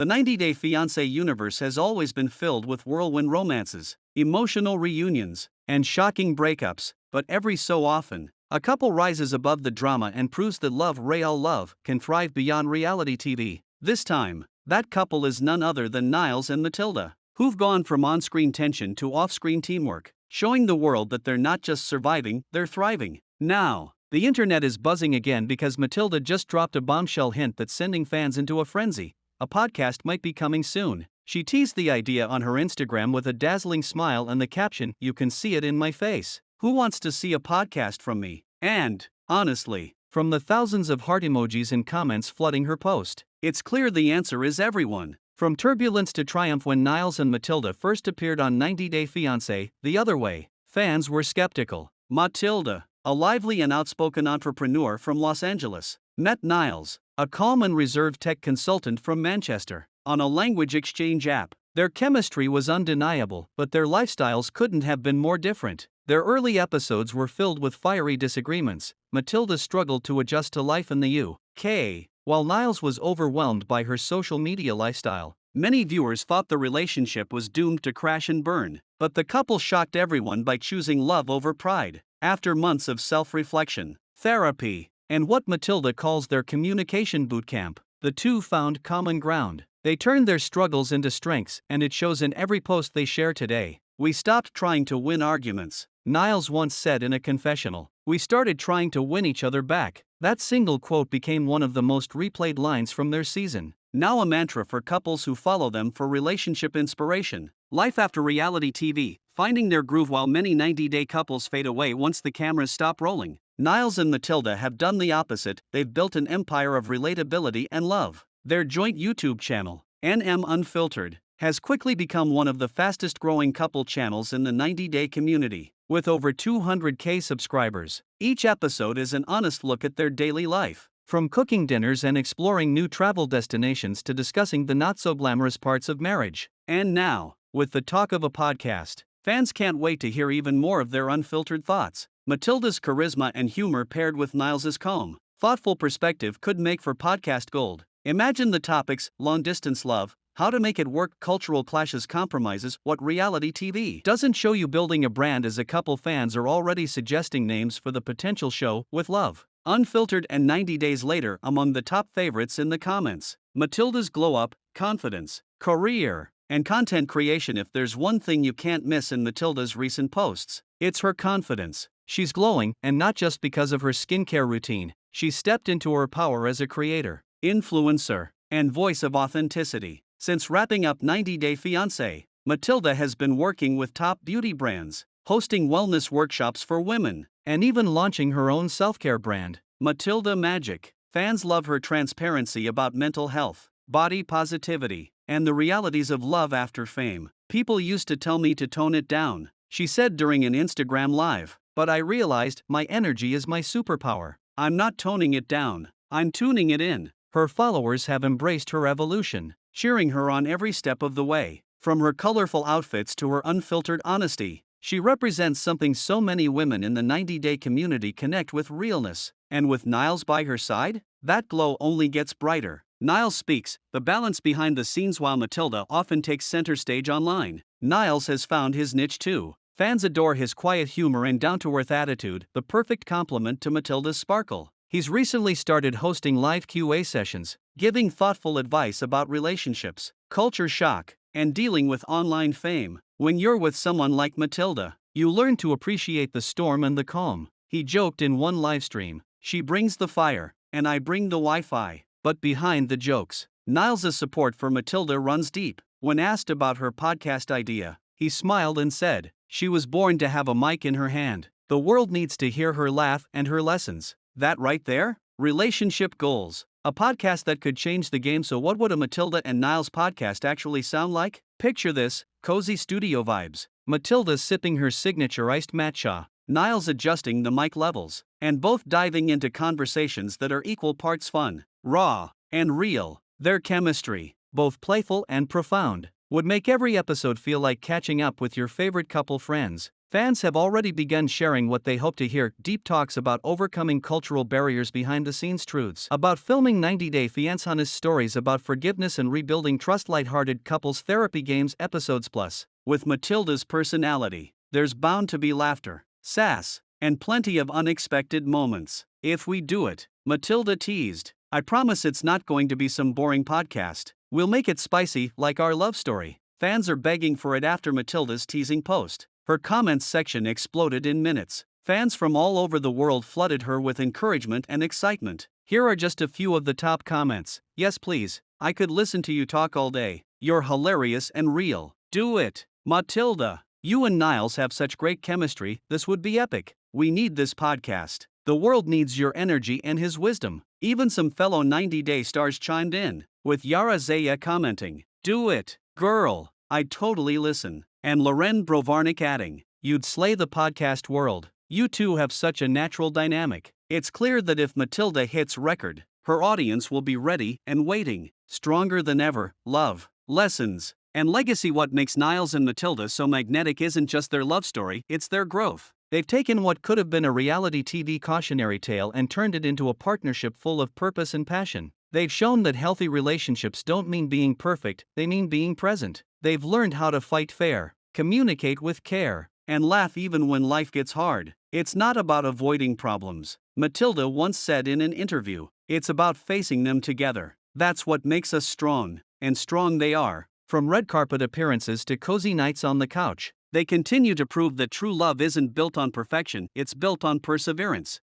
The 90-Day Fiance universe has always been filled with whirlwind romances, emotional reunions, and shocking breakups, but every so often, a couple rises above the drama and proves that real love, can thrive beyond reality TV. This time, that couple is none other than Niles and Matilda, who've gone from on-screen tension to off-screen teamwork, showing the world that they're not just surviving, they're thriving. Now, the internet is buzzing again because Matilda just dropped a bombshell hint that's sending fans into a frenzy. A podcast might be coming soon. She teased the idea on her Instagram with a dazzling smile and the caption, "You can see it in my face. Who wants to see a podcast from me?" And, honestly, from the thousands of heart emojis and comments flooding her post, it's clear the answer is everyone. From turbulence to triumph when Niles and Matilda first appeared on 90-Day Fiancé, the other way, fans were skeptical. Matilda, a lively and outspoken entrepreneur from Los Angeles, met Niles, a calm and reserved tech consultant from Manchester, on a language exchange app. Their chemistry was undeniable, but their lifestyles couldn't have been more different. Their early episodes were filled with fiery disagreements. Matilda struggled to adjust to life in the UK, while Niles was overwhelmed by her social media lifestyle. Many viewers thought the relationship was doomed to crash and burn, but the couple shocked everyone by choosing love over pride. After months of self-reflection, therapy, and what Matilda calls their communication bootcamp, the two found common ground. They turned their struggles into strengths, and it shows in every post they share today. "We stopped trying to win arguments," Niles once said in a confessional. "We started trying to win each other back." That single quote became one of the most replayed lines from their season. Now a mantra for couples who follow them for relationship inspiration. Life after reality TV, finding their groove while many 90-day couples fade away once the cameras stop rolling. Niles and Matilda have done the opposite. They've built an empire of relatability and love. Their joint YouTube channel, NM Unfiltered, has quickly become one of the fastest-growing couple channels in the 90-day community. With over 200K subscribers, each episode is an honest look at their daily life. From cooking dinners and exploring new travel destinations to discussing the not-so-glamorous parts of marriage. And now, with the talk of a podcast, fans can't wait to hear even more of their unfiltered thoughts. Matilda's charisma and humor paired with Niles's calm, thoughtful perspective could make for podcast gold. Imagine the topics: long-distance love, how to make it work, cultural clashes, compromises, what reality TV doesn't show you, building a brand as a couple. Fans are already suggesting names for the potential show, with Love, Unfiltered and 90 Days Later among the top favorites in the comments. Matilda's glow-up, confidence, career, and content creation. If there's one thing you can't miss in Matilda's recent posts, it's her confidence. She's glowing, and not just because of her skincare routine. She stepped into her power as a creator, influencer, and voice of authenticity. Since wrapping up 90-Day Fiancé, Matilda has been working with top beauty brands, hosting wellness workshops for women, and even launching her own self-care brand, Matilda Magic. Fans love her transparency about mental health, body positivity, and the realities of love after fame. "People used to tell me to tone it down," she said during an Instagram live, "but I realized my energy is my superpower. I'm not toning it down, I'm tuning it in." Her followers have embraced her evolution, cheering her on every step of the way. From her colorful outfits to her unfiltered honesty, she represents something so many women in the 90-day community connect with: realness. And with Niles by her side, that glow only gets brighter. Niles speaks the balance behind the scenes while Matilda often takes center stage online. Niles has found his niche too. Fans adore his quiet humor and down-to-earth attitude, the perfect complement to Matilda's sparkle. He's recently started hosting live QA sessions, giving thoughtful advice about relationships, culture shock, and dealing with online fame. "When you're with someone like Matilda, you learn to appreciate the storm and the calm," he joked in one livestream. "She brings the fire, and I bring the Wi-Fi." But behind the jokes, Niles' support for Matilda runs deep. When asked about her podcast idea, he smiled and said, "She was born to have a mic in her hand. The world needs to hear her laugh and her lessons." That right there? Relationship goals. A podcast that could change the game. So what would a Matilda and Niles podcast actually sound like? Picture this: cozy studio vibes. Matilda sipping her signature iced matcha, Niles adjusting the mic levels, and both diving into conversations that are equal parts fun, raw, and real. Their chemistry, both playful and profound, would make every episode feel like catching up with your favorite couple friends. Fans have already begun sharing what they hope to hear: deep talks about overcoming cultural barriers, behind the scenes truths about filming 90 Day Fiance, honest stories about forgiveness and rebuilding trust, lighthearted couples therapy games episodes. Plus, with Matilda's personality, there's bound to be laughter, sass, and plenty of unexpected moments. If we do it, Matilda teased, I promise it's not going to be some boring podcast. We'll make it spicy, like our love story. Fans are begging for it after Matilda's teasing post. Her comments section exploded in minutes. Fans from all over the world flooded her with encouragement and excitement. Here are just a few of the top comments. Yes, please. I could listen to you talk all day. You're hilarious and real. Do it. Matilda, you and Niles have such great chemistry, this would be epic. We need this podcast. The world needs your energy and his wisdom. Even some fellow 90 Day stars chimed in, with Yara Zaya commenting, do it, girl, I'd totally listen. And Loren Brovarnik adding, you'd slay the podcast world. You two have such a natural dynamic. It's clear that if Matilda hits record, her audience will be ready and waiting, stronger than ever. Love, lessons, and legacy. What makes Niles and Matilda so magnetic isn't just their love story, it's their growth. They've taken what could have been a reality TV cautionary tale and turned it into a partnership full of purpose and passion. They've shown that healthy relationships don't mean being perfect, they mean being present. They've learned how to fight fair, communicate with care, and laugh even when life gets hard. It's not about avoiding problems, Matilda once said in an interview. It's about facing them together. That's what makes us strong, and strong they are. From red carpet appearances to cozy nights on the couch, they continue to prove that true love isn't built on perfection, it's built on perseverance.